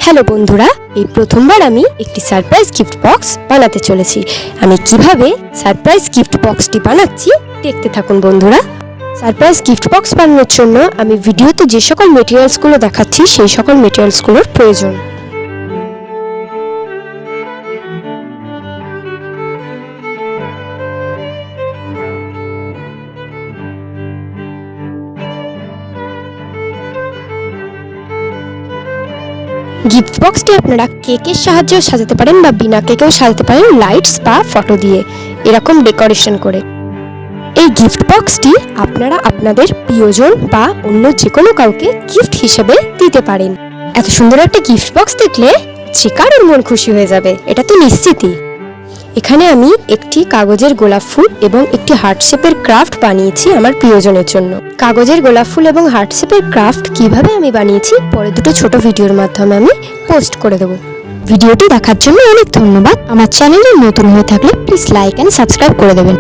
Hello বন্ধুরা, এই প্রথমবার আমি একটি সারপ্রাইজ গিফট বক্স বানাতে চলেছি। আমি কিভাবে সারপ্রাইজ গিফট বক্সটি বানাচ্ছি দেখতে থাকুন বন্ধুরা। সারপ্রাইজ গিফট বক্স বানানোর জন্য আমি ভিডিওতে যে সকল মেটেরিয়ালসগুলো দেখাচ্ছি সেই সকল মেটেরিয়ালসগুলোর প্রয়োজন। গিফট বক্সটি আপনারা কেকের সাহায্যেও সাজাতে পারেন বা বিনা কেকেও সাজাতে পারেন, লাইটস বা ফটো দিয়ে এরকম ডেকোরেশন করে। এই গিফট বক্সটি আপনারা আপনাদের প্রিয়জন বা অন্য যে কোনো কাউকে গিফট হিসেবে দিতে পারেন। এত সুন্দর একটা গিফট বক্স দেখলে যে কারোর মন খুশি হয়ে যাবে, এটা তো নিশ্চিতই। এখানে আমি একটি কাগজের গোলাপ ফুল এবং একটি হার্ট শেপের ক্রাফট বানিয়েছি আমার প্রিয়জনের জন্য। কাগজের গোলাপ ফুল এবং হার্ট শেপের ক্রাফট কিভাবে আমি বানিয়েছি পরে দুটো ছোট ভিডিওর মাধ্যমে আমি পোস্ট করে দেবো। ভিডিওটি দেখার জন্য অনেক ধন্যবাদ। আমার চ্যানেলে নতুন হয়ে থাকলে প্লিজ লাইক অ্যান্ড সাবস্ক্রাইব করে দেবেন।